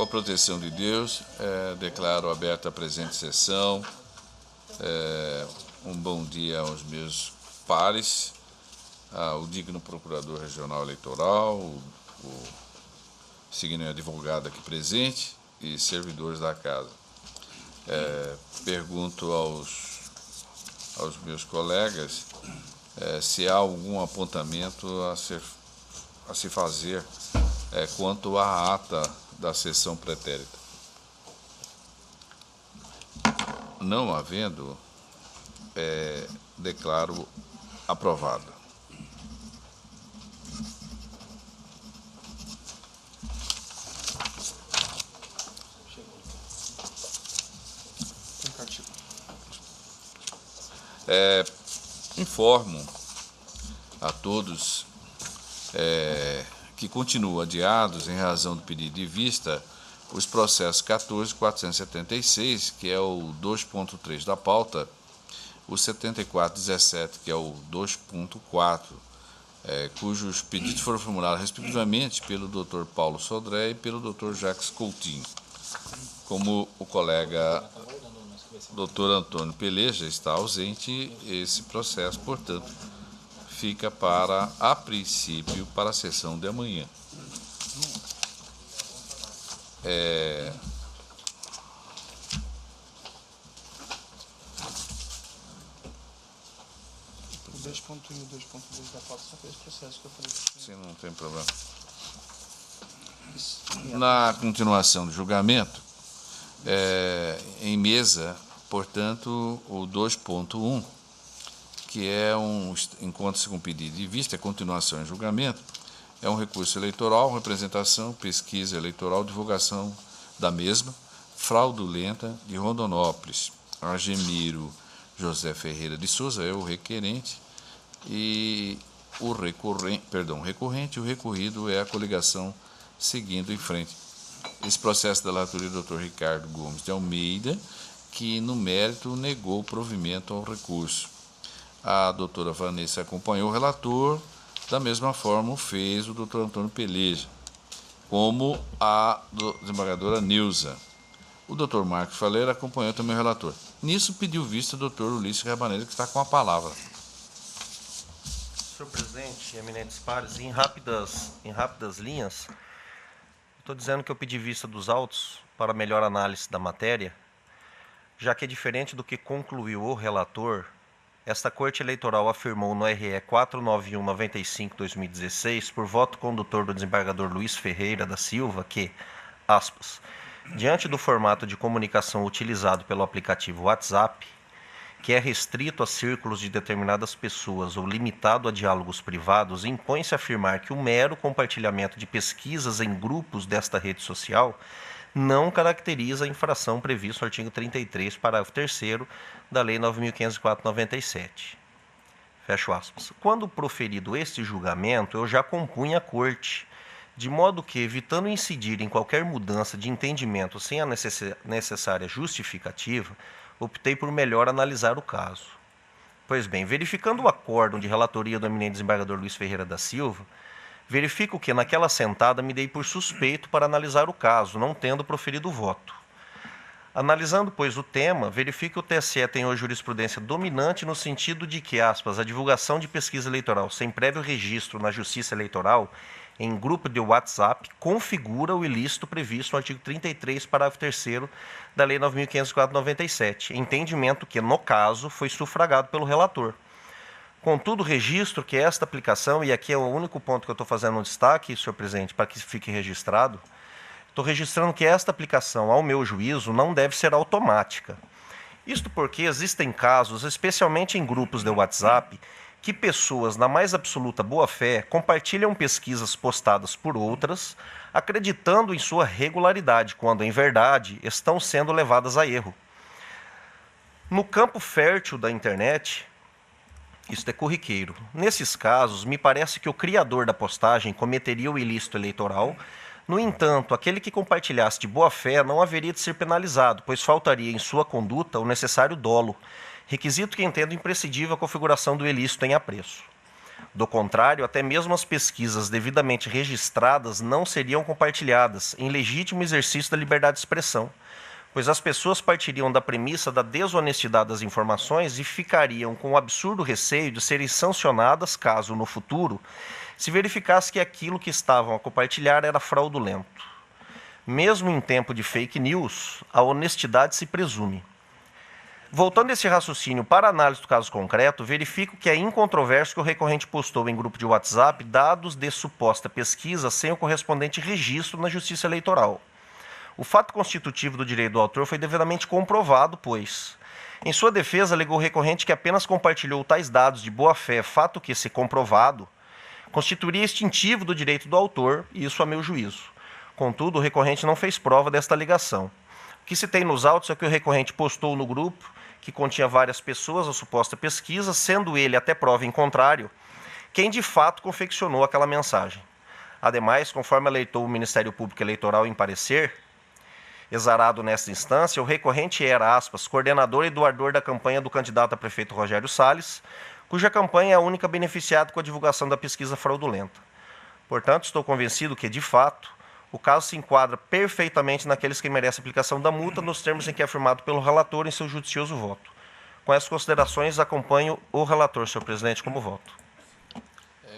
Com a proteção de Deus, declaro aberta a presente sessão. Um bom dia aos meus pares, ao digno Procurador Regional Eleitoral, o signo advogado aqui presente e servidores da casa. Pergunto aos meus colegas se há algum apontamento a se fazer quanto à ata da sessão pretérita. Não havendo, declaro aprovada. Informo a todos que continuam adiados em razão do pedido de vista os processos 14.476, que é o 2.3 da pauta, o 74.17, que é o 2.4, cujos pedidos foram formulados respectivamente pelo Dr. Paulo Sodré e pelo Dr. Jacques Coutinho. Como o colega Dr. Antônio Peleja está ausente, esse processo, portanto, fica a princípio, para a sessão de amanhã. O 2.1 e o 2.2 da pauta são aqueles processos que eu falei. Sim, não tem problema. Na continuação do julgamento, em mesa, portanto, o 2.1, que encontra-se com pedido de vista, continuação em julgamento, é um recurso eleitoral, representação, pesquisa eleitoral, divulgação da mesma, fraudulenta de Rondonópolis. Argemiro José Ferreira de Souza é o requerente e o recorrente e o recorrido é a coligação seguindo em frente. Esse processo da relatoria do Dr. Ricardo Gomes de Almeida, que no mérito negou o provimento ao recurso. A doutora Vanessa acompanhou o relator, da mesma forma o fez o doutor Antônio Peleja, como a desembargadora Nilza. O doutor Marcos Faleira acompanhou também o relator. Nisso pediu vista o doutor Ulisses Rabanelli, que está com a palavra. Senhor presidente, eminentes pares, em rápidas linhas, estou dizendo que eu pedi vista dos autos para melhor análise da matéria, já que é diferente do que concluiu o relator. Esta Corte Eleitoral afirmou no RE 491/95/2016, por voto condutor do desembargador Luiz Ferreira da Silva, que, aspas, diante do formato de comunicação utilizado pelo aplicativo WhatsApp, que é restrito a círculos de determinadas pessoas ou limitado a diálogos privados, impõe-se afirmar que o mero compartilhamento de pesquisas em grupos desta rede social não caracteriza a infração prevista no artigo 33, parágrafo 3º da Lei 9.504/97. Fecho aspas. Quando proferido este julgamento, eu já compunha a Corte, de modo que, evitando incidir em qualquer mudança de entendimento sem a necessária justificativa, optei por melhor analisar o caso. Pois bem, verificando o acórdão de relatoria do eminente desembargador Luiz Ferreira da Silva, verifico que naquela sentada me dei por suspeito para analisar o caso, não tendo proferido o voto. Analisando, pois, o tema, verifico que o TSE tem hoje jurisprudência dominante no sentido de que, aspas, a divulgação de pesquisa eleitoral sem prévio registro na Justiça Eleitoral em grupo de WhatsApp configura o ilícito previsto no artigo 33, parágrafo 3º da Lei 9.504/97, entendimento que, no caso, foi sufragado pelo relator. Contudo, registro que esta aplicação, e aqui é o único ponto que eu estou fazendo um destaque, senhor presidente, para que fique registrado, estou registrando que esta aplicação, ao meu juízo, não deve ser automática. Isto porque existem casos, especialmente em grupos de WhatsApp, que pessoas, na mais absoluta boa-fé, compartilham pesquisas postadas por outras, acreditando em sua regularidade, quando, em verdade, estão sendo levadas a erro. No campo fértil da internet, isto é corriqueiro. Nesses casos, me parece que o criador da postagem cometeria o ilícito eleitoral. No entanto, aquele que compartilhasse de boa-fé não haveria de ser penalizado, pois faltaria em sua conduta o necessário dolo, requisito que entendo imprescindível a configuração do ilícito em apreço. Do contrário, até mesmo as pesquisas devidamente registradas não seriam compartilhadas, em legítimo exercício da liberdade de expressão, pois as pessoas partiriam da premissa da desonestidade das informações e ficariam com o absurdo receio de serem sancionadas caso, no futuro, se verificasse que aquilo que estavam a compartilhar era fraudulento. Mesmo em tempo de fake news, a honestidade se presume. Voltando esse raciocínio para a análise do caso concreto, verifico que é incontroverso que o recorrente postou em grupo de WhatsApp dados de suposta pesquisa sem o correspondente registro na Justiça Eleitoral. O fato constitutivo do direito do autor foi devidamente comprovado, pois, em sua defesa, alegou o recorrente que apenas compartilhou tais dados de boa-fé, fato que, se comprovado, constituiria extintivo do direito do autor, e isso a meu juízo. Contudo, o recorrente não fez prova desta alegação. O que se tem nos autos é que o recorrente postou no grupo, que continha várias pessoas, a suposta pesquisa, sendo ele, até prova em contrário, quem de fato confeccionou aquela mensagem. Ademais, conforme alertou o Ministério Público Eleitoral em parecer, exarado nesta instância, o recorrente era, aspas, coordenador e doador da campanha do candidato a prefeito Rogério Salles, cuja campanha é a única beneficiada com a divulgação da pesquisa fraudulenta. Portanto, estou convencido que, de fato, o caso se enquadra perfeitamente naqueles que merecem aplicação da multa nos termos em que é afirmado pelo relator em seu judicioso voto. Com essas considerações, acompanho o relator, senhor presidente, como voto.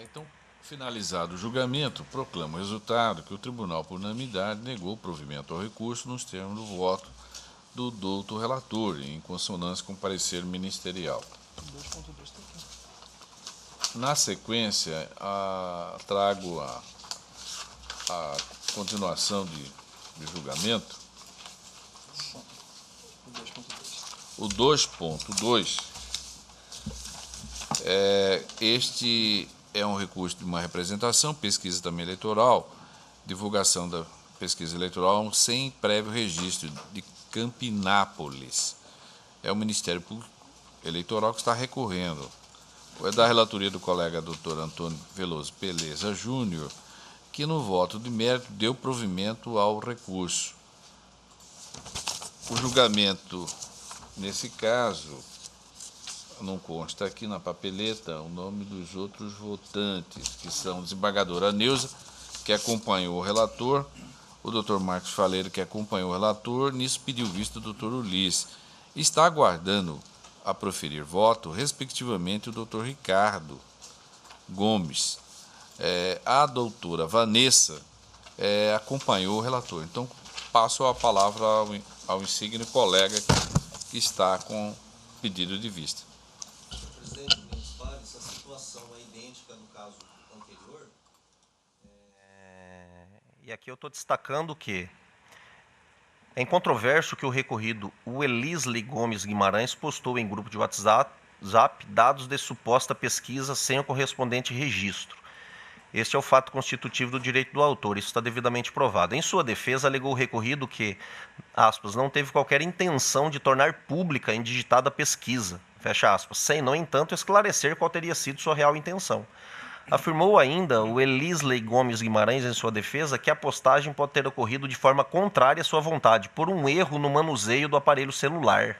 Então, finalizado o julgamento, proclamo o resultado que o tribunal, por unanimidade, negou o provimento ao recurso nos termos do voto do doutor relator, em consonância com o parecer ministerial. 2.2 está aqui. Na sequência, trago a continuação de julgamento. O 2.2, este é um recurso de uma representação, pesquisa também eleitoral, divulgação da pesquisa eleitoral sem prévio registro de Campinápolis. É o Ministério Público Eleitoral que está recorrendo. É da relatoria do colega Dr. Antônio Veloso Peleza Júnior, que no voto de mérito deu provimento ao recurso. O julgamento, nesse caso, não consta aqui na papeleta o nome dos outros votantes, que são o desembargador Aneuza, que acompanhou o relator, o Dr. Marcos Faleiro, que acompanhou o relator, nisso pediu vista o Dr. Ulisses. Está aguardando a proferir voto, respectivamente, o Dr. Ricardo Gomes. A doutora Vanessa acompanhou o relator. Então, passo a palavra ao insigne colega que está com pedido de vista. Presidente, meus pares, a situação é idêntica do caso anterior. E aqui eu estou destacando que é incontroverso que o recorrido, o Elisley Gomes Guimarães, postou em grupo de WhatsApp dados de suposta pesquisa sem o correspondente registro. Este é o fato constitutivo do direito do autor, isso está devidamente provado. Em sua defesa, alegou o recorrido que, aspas, não teve qualquer intenção de tornar pública a indigitada pesquisa, fecha aspas, sem, no entanto, esclarecer qual teria sido sua real intenção. Afirmou ainda o Elisley Gomes Guimarães, em sua defesa, que a postagem pode ter ocorrido de forma contrária à sua vontade, por um erro no manuseio do aparelho celular.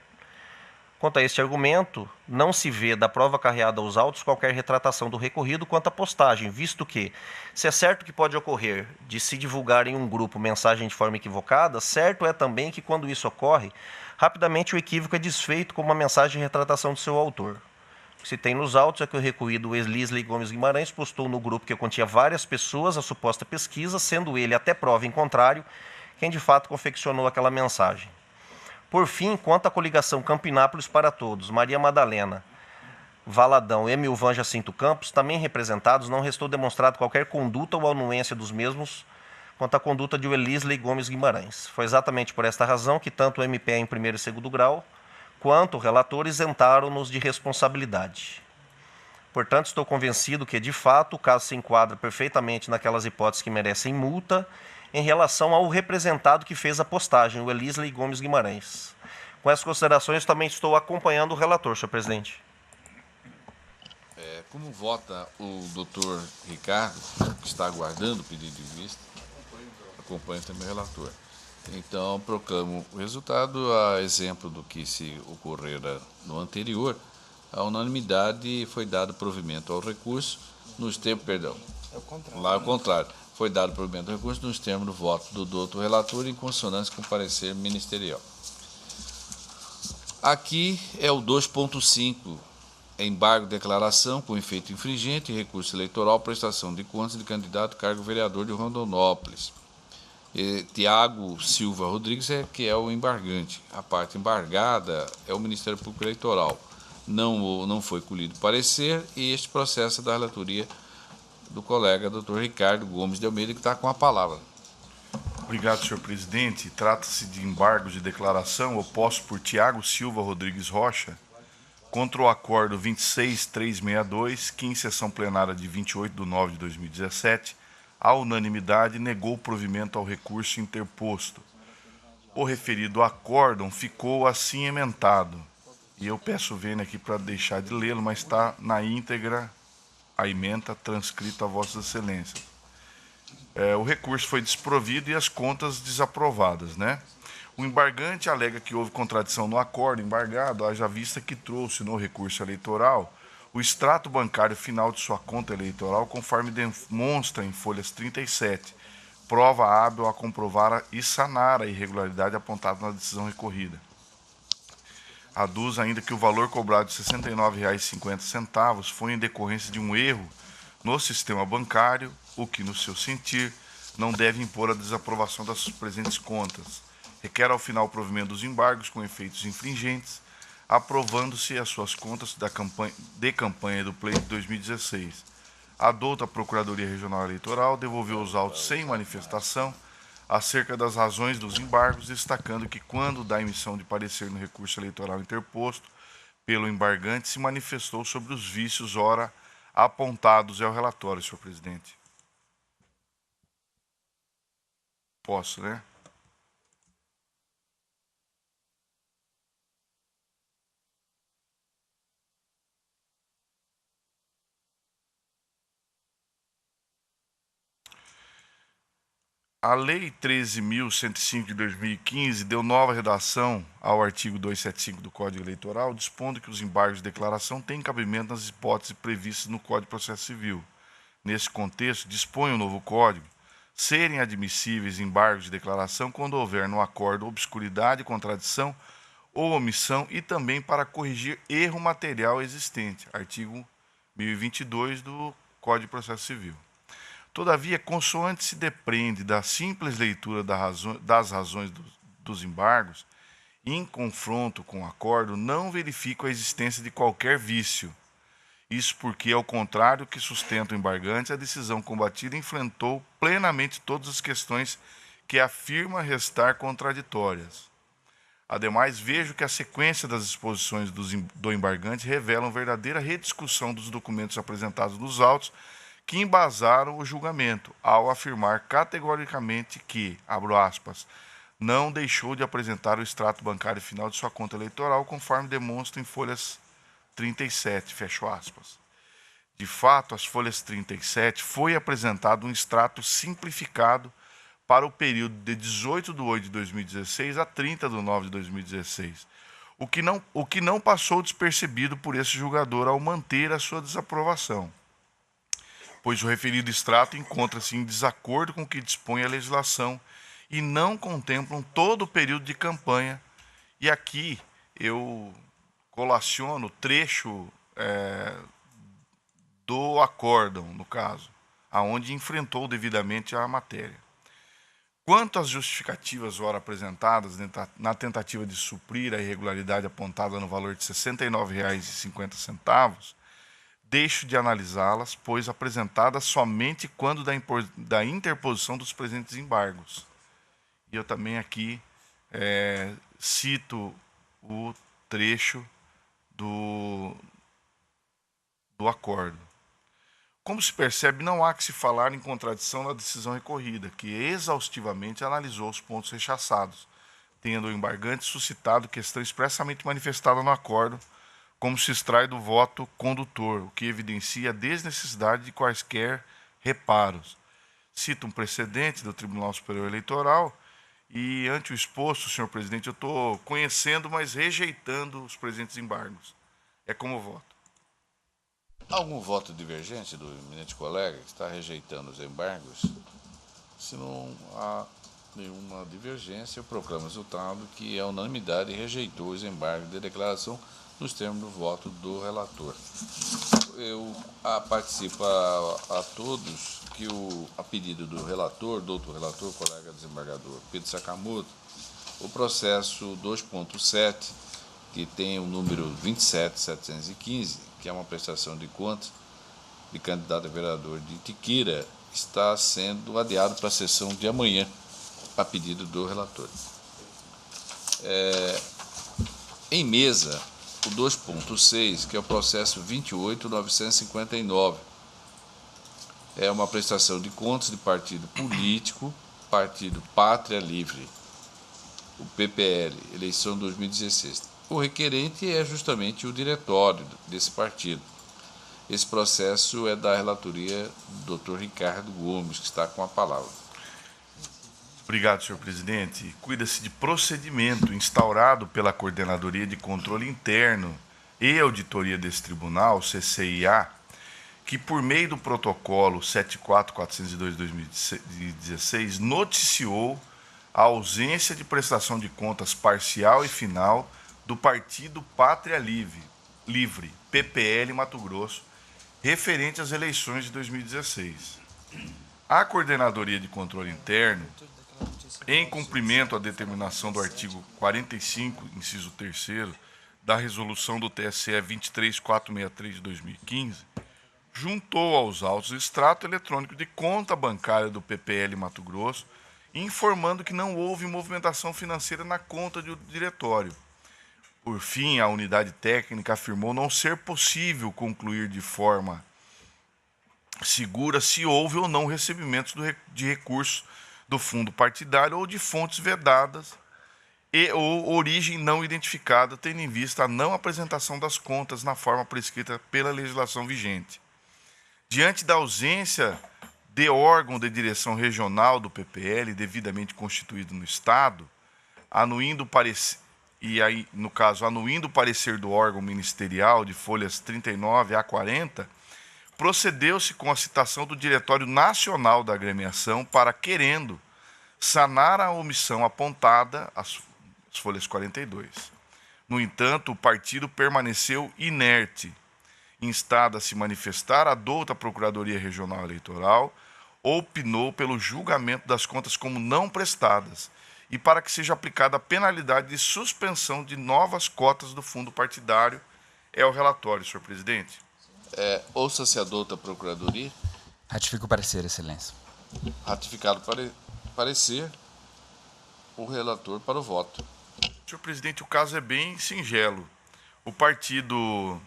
Quanto a este argumento, não se vê da prova carreada aos autos qualquer retratação do recorrido quanto à postagem, visto que, se é certo que pode ocorrer de se divulgar em um grupo mensagem de forma equivocada, certo é também que, quando isso ocorre, rapidamente o equívoco é desfeito com uma mensagem de retratação do seu autor. O que se tem nos autos é que o recorrido Elisley Gomes Guimarães postou no grupo que continha várias pessoas a suposta pesquisa, sendo ele, até prova em contrário, quem de fato confeccionou aquela mensagem. Por fim, quanto à coligação Campinápolis para Todos, Maria Madalena, Valadão e Milvan Jacinto Campos, também representados, não restou demonstrado qualquer conduta ou anuência dos mesmos quanto à conduta de Elisley Gomes Guimarães. Foi exatamente por esta razão que tanto o MPE em primeiro e segundo grau, quanto o relator isentaram-nos de responsabilidade. Portanto, estou convencido que, de fato, o caso se enquadra perfeitamente naquelas hipóteses que merecem multa, em relação ao representado que fez a postagem, o Elisley Gomes Guimarães. Com essas considerações, também estou acompanhando o relator, senhor presidente. Como vota o doutor Ricardo, que está aguardando o pedido de vista, acompanha também o relator. Então, proclamo o resultado, a exemplo do que se ocorrera no anterior, a unanimidade foi dado provimento ao recurso nos termos, perdão, É o contrário. lá é o contrário, foi dado provimento ao recurso nos termos do voto do doutor relator em consonância com o parecer ministerial. Aqui é o 2.5, embargo de declaração com efeito infringente, recurso eleitoral, prestação de contas de candidato cargo vereador de Rondonópolis. Tiago Silva Rodrigues que é o embargante. A parte embargada é o Ministério Público Eleitoral. Não foi colhido parecer e este processo é da relatoria do colega Dr. Ricardo Gomes de Almeida, que está com a palavra. Obrigado, senhor presidente. Trata-se de embargos de declaração oposto por Tiago Silva Rodrigues Rocha contra o acordo 26362, que em sessão plenária de 28/9/2017, à unanimidade, negou o provimento ao recurso interposto. O referido acórdão ficou assim ementado. E eu peço vênia aqui para deixar de lê-lo, mas está na íntegra a ementa transcrita a Vossas Excelências. O recurso foi desprovido e as contas desaprovadas, né? O embargante alega que houve contradição no acordo embargado, haja vista que trouxe no recurso eleitoral o extrato bancário final de sua conta eleitoral, conforme demonstra em folhas 37, prova hábil a comprovar e sanar a irregularidade apontada na decisão recorrida. Aduz ainda que o valor cobrado de R$ 69,50 foi em decorrência de um erro no sistema bancário, o que, no seu sentir, não deve impor a desaprovação das presentes contas. Requer ao final o provimento dos embargos com efeitos infringentes, aprovando-se as suas contas de campanha do pleito de 2016. A douta Procuradoria Regional Eleitoral devolveu os autos sem manifestação acerca das razões dos embargos, destacando que, quando da emissão de parecer no recurso eleitoral interposto pelo embargante, se manifestou sobre os vícios ora apontados ao relatório, senhor presidente. Posso, né? A Lei 13.105 de 2015 deu nova redação ao artigo 275 do Código Eleitoral, dispondo que os embargos de declaração têm cabimento nas hipóteses previstas no Código de Processo Civil. Nesse contexto, dispõe o novo Código serem admissíveis embargos de declaração quando houver no acordo obscuridade, contradição ou omissão e também para corrigir erro material existente. Artigo 1022 do Código de Processo Civil. Todavia, consoante se depreende da simples leitura das razões dos embargos, em confronto com o acordo, não verifico a existência de qualquer vício. Isso porque, ao contrário que sustenta o embargante, a decisão combatida enfrentou plenamente todas as questões que afirma restar contraditórias. Ademais, vejo que a sequência das exposições do embargante revelam verdadeira rediscussão dos documentos apresentados nos autos que embasaram o julgamento, ao afirmar categoricamente que, abro aspas, não deixou de apresentar o extrato bancário final de sua conta eleitoral, conforme demonstra em folhas 37, fecho aspas. De fato, as folhas 37 foi apresentado um extrato simplificado para o período de 18/8/2016 a 30/9/2016, o que não passou despercebido por esse julgador ao manter a sua desaprovação, pois o referido extrato encontra-se em desacordo com o que dispõe a legislação e não contemplam todo o período de campanha. E aqui eu colaciono o trecho do acórdão, no caso, aonde enfrentou devidamente a matéria. Quanto às justificativas ora apresentadas na tentativa de suprir a irregularidade apontada no valor de R$ 69,50, deixo de analisá-las, pois apresentadas somente quando da interposição dos presentes embargos. E eu também aqui cito o trecho do acordo. Como se percebe, não há que se falar em contradição na decisão recorrida, que exaustivamente analisou os pontos rechaçados, tendo o embargante suscitado questão expressamente manifestada no acordo, como se extrai do voto condutor, o que evidencia a desnecessidade de quaisquer reparos. Cito um precedente do Tribunal Superior Eleitoral e, ante o exposto, senhor presidente, eu estou conhecendo, mas rejeitando os presentes embargos. É como voto. Algum voto divergente do eminente colega que está rejeitando os embargos? Se não há nenhuma divergência, eu proclamo o resultado que a unanimidade rejeitou os embargos de declaração nos termos do voto do relator. Eu participo a todos que a pedido do relator, doutor relator, colega desembargador Pedro Sakamoto, o processo 2.7, que tem o número 27715, que é uma prestação de contas de candidato a vereador de Itiquira, está sendo adiado para a sessão de amanhã, a pedido do relator. Em mesa, o 2.6, que é o processo 28959, é uma prestação de contas de partido político, Partido Pátria Livre, o PPL, eleição 2016. O requerente é justamente o diretório desse partido. Esse processo é da relatoria do Dr. Ricardo Gomes, que está com a palavra. Obrigado, senhor presidente. Cuida-se de procedimento instaurado pela Coordenadoria de Controle Interno e Auditoria desse Tribunal, CCIA, que, por meio do protocolo 74402/2016, noticiou a ausência de prestação de contas parcial e final do Partido Pátria Livre, PPL Mato Grosso, referente às eleições de 2016. A Coordenadoria de Controle Interno, em cumprimento à determinação do artigo 45, inciso 3º, da resolução do TSE 23463 de 2015, juntou aos autos extrato eletrônico de conta bancária do PPL Mato Grosso, informando que não houve movimentação financeira na conta do diretório. Por fim, a unidade técnica afirmou não ser possível concluir de forma segura se houve ou não recebimentos de recursos do fundo partidário ou de fontes vedadas ou origem não identificada, tendo em vista a não apresentação das contas na forma prescrita pela legislação vigente. Diante da ausência de órgão de direção regional do PPL devidamente constituído no Estado, anuindo parecer o parecer do órgão ministerial de folhas 39 a 40, procedeu-se com a citação do Diretório Nacional da Agremiação para, querendo, sanar a omissão apontada, as folhas 42. No entanto, o partido permaneceu inerte, instado a se manifestar, a douta Procuradoria Regional Eleitoral opinou pelo julgamento das contas como não prestadas e para que seja aplicada a penalidade de suspensão de novas cotas do fundo partidário. É o relatório, senhor presidente. Ouça-se a douta Procuradoria. Ratifico o parecer, excelência. Ratificado parecer, o relator para o voto. Senhor presidente, o caso é bem singelo. O partido...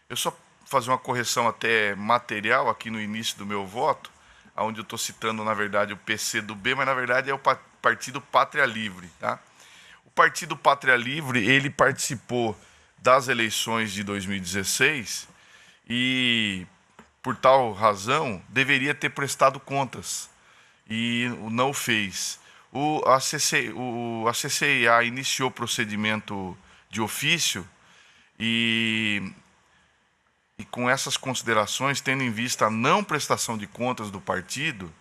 Eu só fazer uma correção até material aqui no início do meu voto, onde eu estou citando, na verdade, o PCdoB, mas, na verdade, é o Partido Pátria Livre. Tá? O Partido Pátria Livre, ele participou das eleições de 2016 e, por tal razão, deveria ter prestado contas e não fez. A CCIA iniciou procedimento de ofício e com essas considerações, tendo em vista a não prestação de contas do partido,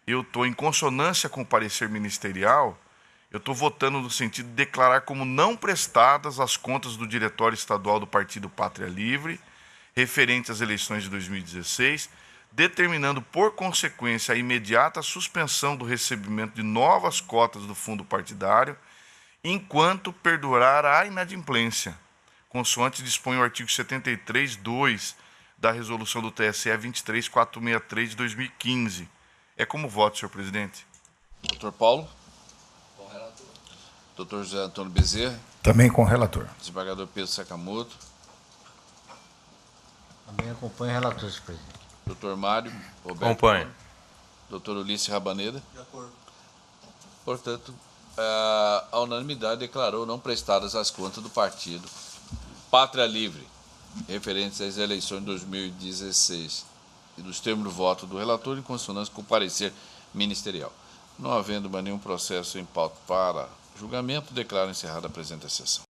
eu estou em consonância com o parecer ministerial, eu estou votando no sentido de declarar como não prestadas as contas do Diretório Estadual do Partido Pátria Livre, referente às eleições de 2016, determinando, por consequência, a imediata suspensão do recebimento de novas cotas do fundo partidário, enquanto perdurar a inadimplência, consoante dispõe o artigo 73(2) da resolução do TSE 23463 de 2015. É como voto, senhor presidente. Doutor Paulo. Com relator. Doutor José Antônio Bezerra. Também com relator. Desembargador Pedro Sakamoto. Também acompanho o relator, senhor presidente. Doutor Mário Roberto. Acompanho. Doutor Ulisses Rabaneda. De acordo. Portanto, a unanimidade declarou não prestadas as contas do partido Pátria Livre, referentes às eleições de 2016, e dos termos do voto do relator em consonância com o parecer ministerial. Não havendo mais nenhum processo em pauta para julgamento, declaro encerrada a presente sessão.